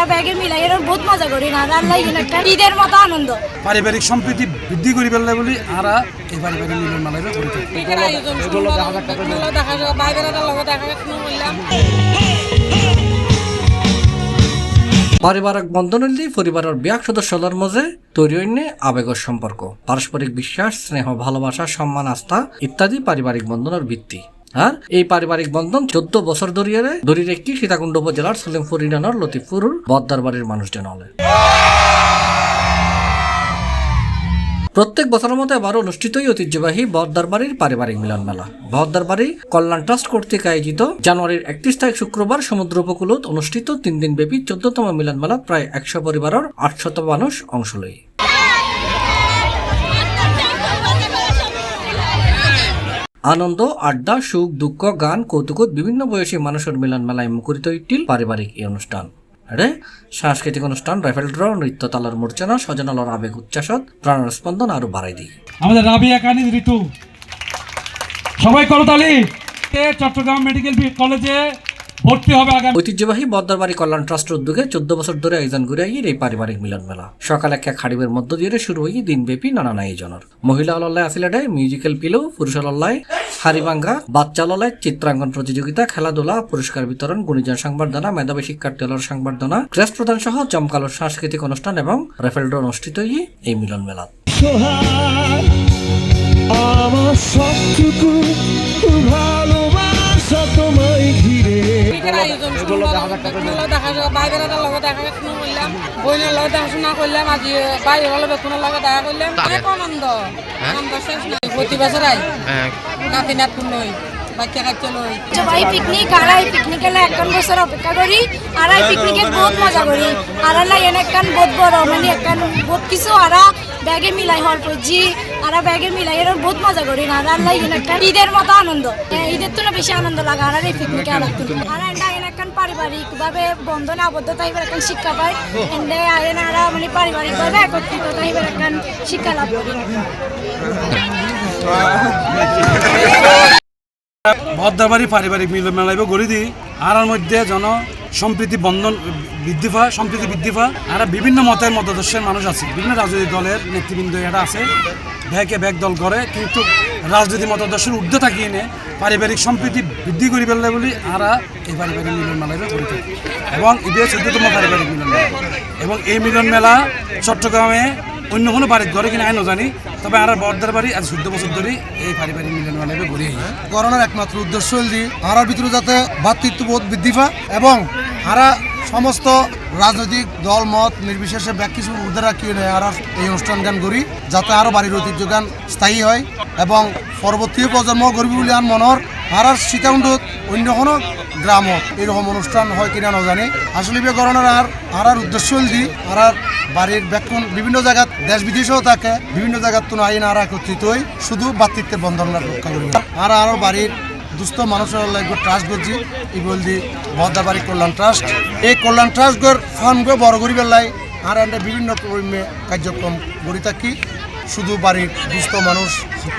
আরা ব্যাগে মিলাই এর বহুত মজা করি না আল্লাহ একটা ঈদের মতো আনন্দ পারিবারিক সম্প্রীতি বৃদ্ধি করি ফেললে বলি আরা এই পারিবারিক মিলন মেলায় করে থাকি। পারিবারিক বন্ধন হইলে পরিবারের ব্যাক সদস্যদের মাঝে তৈরি হইনে আবেগের সম্পর্ক, পারস্পরিক বিশ্বাস, স্নেহ, ভালোবাসা, সম্মান, আস্থা ইত্যাদি পারিবারিক বন্ধনের ভিত্তি। আর এই পারিবারিক বন্ধন 14 বছর ধরে রেখে সীতাকুণ্ড উপজেলার সলিমপুর ইউনিয়নের লতিফপুর বদ্দার বাড়ির মানুষজন হলে প্রত্যেক বছরের মতো এবার অনুষ্ঠিতই ঐতিহ্যবাহী বদ্দার বাড়ির পারিবারিক মিলন মেলা। বদ্দার বাড়ি কল্যাণ ট্রাস্ট কর্তৃক আয়োজিত জানুয়ারির 31 তারিখ শুক্রবার সমুদ্র উপকূলত অনুষ্ঠিত 3 দিন ব্যাপী 14তম মিলন মেলা প্রায় 100 পরিবারের 800 মানুষ অংশ লয়। আনন্দ, আড্ডা, সুখ, দুঃখ, গান, কৌতুক বিভিন্ন বয়সী মানুষের মিলন মেলায় মুখরিত ইটিল পারিবারিক এই অনুষ্ঠান। সাংস্কৃতিক অনুষ্ঠান, রাইফেল ড্র, নৃত্য, তালার মূর্ছনা, সজনালর আবেগ উচ্ছ্বাসত প্রাণের স্পন্দন আরো বাড়াই দিই। আমাদের রাবিয়া কানিজ ঋতু সবাই করতালি। চট্টগ্রাম মেডিকেল কলেজে ভর্তি হবে আগামী। ঐতিহ্যবাহী বদ্দার বাড়ি কল্যাণ ট্রাস্টের উদ্যোগে 14 বছর ধরে আয়োজন করে এই পারিবারিক মিলন মেলা সকালে এক খাড়িবের মধ্য দিয়ে শুরু হয়ে দিনব্যাপী নানান আয়োজনের। মহিলা অলল্লায় আসিলাডে মিউজিক্যাল পিলো, পুরুষ অলল্লায় হারিবাঙ্গা, বাচ্চা অলল্লায় চিত্রাঙ্কন প্রতিযোগিতা, খেলাধুলা, পুরস্কার বিতরণ, গুণীজন সংবর্ধনা, মেধাবী শিক্ষার্থী অলর সংবর্ধনা, ক্রেস্ট প্রদান সহ জমকালো সাংস্কৃতিক অনুষ্ঠান এবং রাইফেল ড্র অনুষ্ঠিত এই মিলন মেলা। প্রতি বছর নাতি নাতকুন লই বাচ্চা কাচ্চা লই সবাই পিকনিক আড়াই পিকনিক এলে একখান বছর অপেক্ষা করি আড়াই পিকনিকে বহুত মজা করি আড়াই একখান বহুত বড় মানে একখান বহুত কিছু আড়া ব্যাগে মিলাই হল পড়ছি আরা ব্যাগে মিলাই এর বহুত মজা করি না আল্লাহ একটা ঈদের মতো আনন্দ ঈদের তো বেশি আনন্দ লাগে আর এই পিকনিকে আর একখান পারিবারিক ভাবে বন্ধনে আবদ্ধতা এবার একখান শিক্ষা পায় এন্ডে আয়নারা মানে পারিবারিক ভাবে একত্রিততা এবার একখান শিক্ষা লাভ করি। বদ্দার বাড়ি পারিবারিক মিলন মেলায় গড়ি দিই আর মধ্যে জন সম্প্রীতি বন্ধন বৃদ্ধি পায়, সম্প্রীতি বৃদ্ধি পায়। আর বিভিন্ন মতের মতাদর্শের মানুষ আছে, বিভিন্ন রাজনৈতিক দলের নেতৃবৃন্দ এরা আছে, ব্যাকে ব্যাক দল করে, কিন্তু রাজনৈতিক মতাদর্শের ঊর্ধ্বে থাকিয়ে এনে পারিবারিক সম্প্রীতি বৃদ্ধি করি ফেললে বলি আরা এই পারিবারিক মিলন মেলায় করে থাকি। এবং ঈদের 14তম পারিবারিক মিলন মেলা এবং এই মিলন মেলা চট্টগ্রামে অন্য কোনো বাড়ির ঘরে কিনা আইনও জানি, তবে আর বর্দার বাড়ি আজ 14 বছর ধরে এই পারিবারিক মিলন মেলায় ঘুরে করোনার একমাত্র উদ্দেশ্য হল আর ভিতরে যাতে ভ্রাতৃত্ববোধ বৃদ্ধি পায় এবং আরা সমস্ত রাজনৈতিক দল মত নির্বিশেষে ব্যাক কিছু উদ্ধার রাখি আর এই অনুষ্ঠান গান করি যাতে আরও বাড়ির ঐতিহ্য গান স্থায়ী হয় এবং পরবর্তী প্রজন্ম গরিবী বলে আর মনের আর সীতাকুণ্ডত অন্য কোনো গ্রামত এরকম অনুষ্ঠান হয় কিনা না জানি। আসলে করোনার আর উদ্দেশ্য হল আর বাড়ির ব্যাকুণ বিভিন্ন জায়গাত দেশ বিদেশেও থাকে, বিভিন্ন জায়গার তো আইন আর একত্রিত হই শুধু ভ্রাতৃত্বের বন্ধন রক্ষা করি আর আরও বাড়ির দুস্থ মানুষের লাগবে ট্রাস্ট করছি এই বলছি বদ্দার বাড়ি কল্যাণ ট্রাস্ট। এই কল্যাণ ট্রাস্টগর ফার্মগুলো বড় করি বেলায় আর বিভিন্ন কার্যক্রম গড়ি থাকি। শুধু বাড়ির দুস্থ মানুষ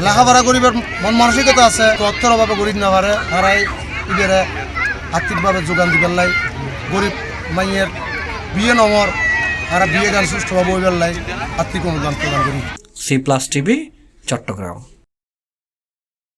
লেখাপড়া গরিবের মন মানসিকতা আছে, অর্থের অভাবে গরিব না পারে আর ঈদের আর্থিকভাবে যোগান দিবার লাই গরিব মাইয়ের বিয়ে নম্বর আর বিয়ে গান সুষ্ঠুভাবে হইবার লাই আর্থিক অনুদান প্রদান করি। C+ TV Chittagong.